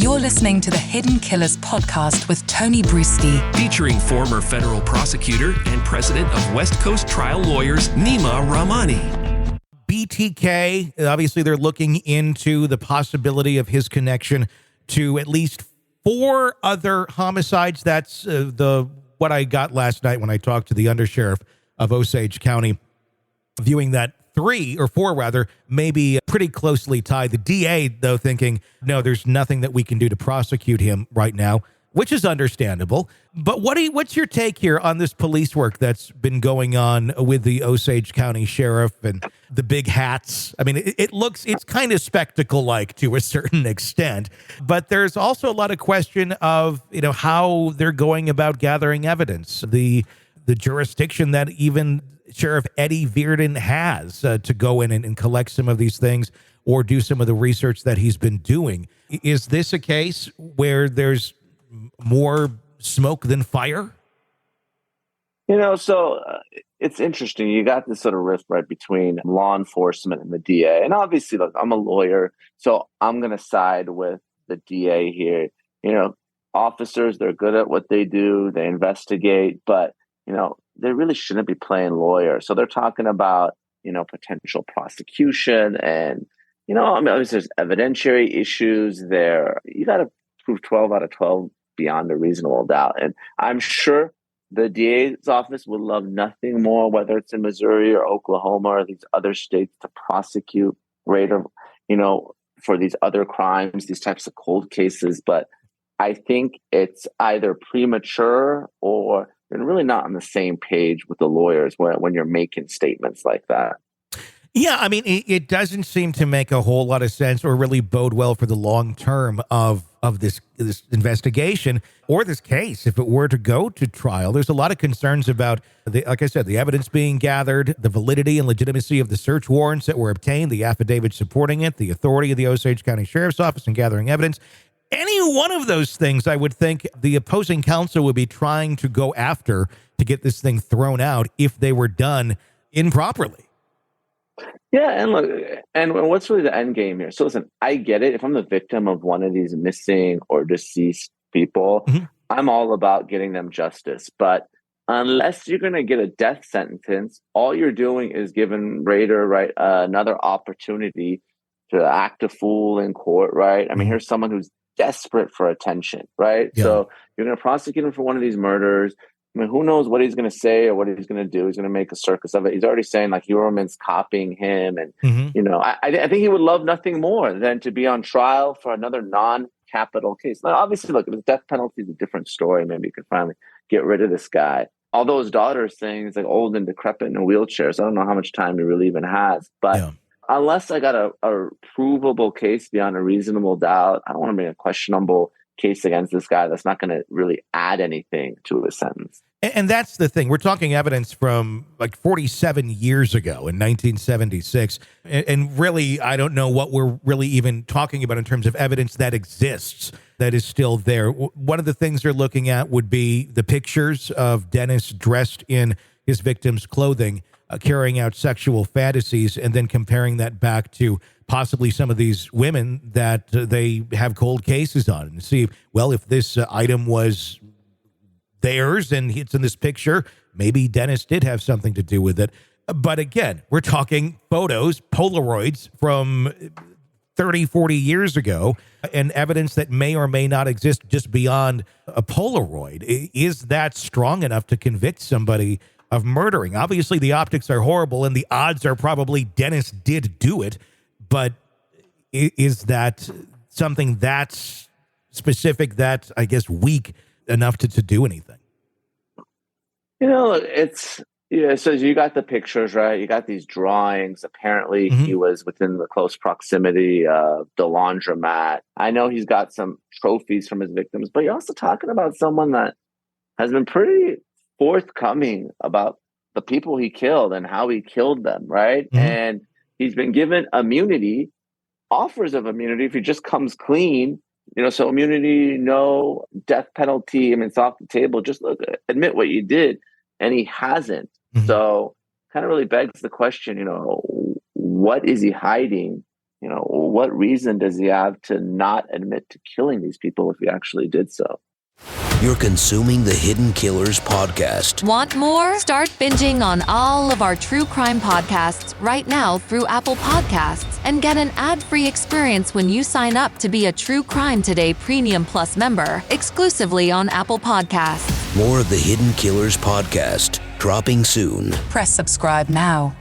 You're listening to the Hidden Killers podcast with Tony Brueski, featuring former federal prosecutor and president of West Coast Trial Lawyers, Neama Rahmani. BTK, obviously they're looking into the possibility of his connection to at least 4 other homicides. That's what I got last night when I talked to the undersheriff of Osage County, viewing that 3 or 4 rather, maybe pretty closely tied. The DA, though, thinking, no, there's nothing that we can do to prosecute him right now, which is understandable. But what's your take here on this police work that's been going on with the Osage County Sheriff and the big hats? I mean, it's kind of spectacle-like to a certain extent, but there's also a lot of question of, how they're going about gathering evidence, the jurisdiction that even Sheriff Eddie Virden has to go in and collect some of these things or do some of the research that he's been doing. Is this a case where there's more smoke than fire? It's interesting. You got this sort of rift right between law enforcement and the DA. And obviously, look, I'm a lawyer, so I'm going to side with the DA here. Officers, they're good at what they do. They investigate, but, they really shouldn't be playing lawyer. So they're talking about, potential prosecution and, obviously there's evidentiary issues there. You got to prove 12 out of 12 beyond a reasonable doubt. And I'm sure the DA's office would love nothing more, whether it's in Missouri or Oklahoma or these other states, to prosecute Rader, for these other crimes, these types of cold cases. But I think it's either premature or you're really not on the same page with the lawyers when you're making statements like that. Yeah, I mean, it doesn't seem to make a whole lot of sense or really bode well for the long term of this investigation or this case. If it were to go to trial, there's a lot of concerns about, like I said, the evidence being gathered, the validity and legitimacy of the search warrants that were obtained, the affidavits supporting it, the authority of the Osage County Sheriff's Office in gathering evidence. Any one of those things, I would think the opposing counsel would be trying to go after to get this thing thrown out if they were done improperly. Yeah, and look, and what's really the end game here? So listen, I get it. If I'm the victim of one of these missing or deceased people, I'm all about getting them justice. But unless you're going to get a death sentence, all you're doing is giving Rader another opportunity to act a fool in court, right? I mean, here's someone who's desperate for attention, right? Yeah. So you're going to prosecute him for one of these murders. I mean, who knows what he's going to say or what he's going to do? He's going to make a circus of it. He's already saying like Heuermann's copying him. And, I think he would love nothing more than to be on trial for another non-capital case. Now, obviously, look, if the death penalty is a different story, maybe you could finally get rid of this guy. Although his daughter is saying he's like old and decrepit in a wheelchair. So I don't know how much time he really even has. But unless I got a provable case beyond a reasonable doubt, I don't want to bring a questionable case against this guy that's not going to really add anything to his sentence. And that's the thing. We're talking evidence from like 47 years ago in 1976. And really, I don't know what we're really even talking about in terms of evidence that exists that is still there. One of the things they're looking at would be the pictures of Dennis dressed in his victim's clothing, carrying out sexual fantasies, and then comparing that back to possibly some of these women that they have cold cases on, and see, well, if this item was theirs and it's in this picture, maybe Dennis did have something to do with it. But again, we're talking photos, Polaroids from 30, 40 years ago, and evidence that may or may not exist just beyond a Polaroid. Is that strong enough to convict somebody of murdering? Obviously, the optics are horrible, and the odds are probably Dennis did do it. But is that something that's specific, that I guess weak enough to do anything? So you got the pictures, right? You got these drawings. Apparently, he was within the close proximity of the laundromat. I know he's got some trophies from his victims, but you're also talking about someone that has been pretty forthcoming about the people he killed and how he killed them, right? And he's been given immunity, offers of immunity if he just comes clean. So immunity, no death penalty. I mean, it's off the table. Just admit what you did. And he hasn't. So kind of really begs the question, what is he hiding what reason does he have to not admit to killing these people if he actually did so? You're consuming the Hidden Killers podcast. Want more? Start binging on all of our true crime podcasts right now through Apple Podcasts and get an ad-free experience when you sign up to be a True Crime Today Premium Plus member exclusively on Apple Podcasts. More of the Hidden Killers podcast dropping soon. Press subscribe now.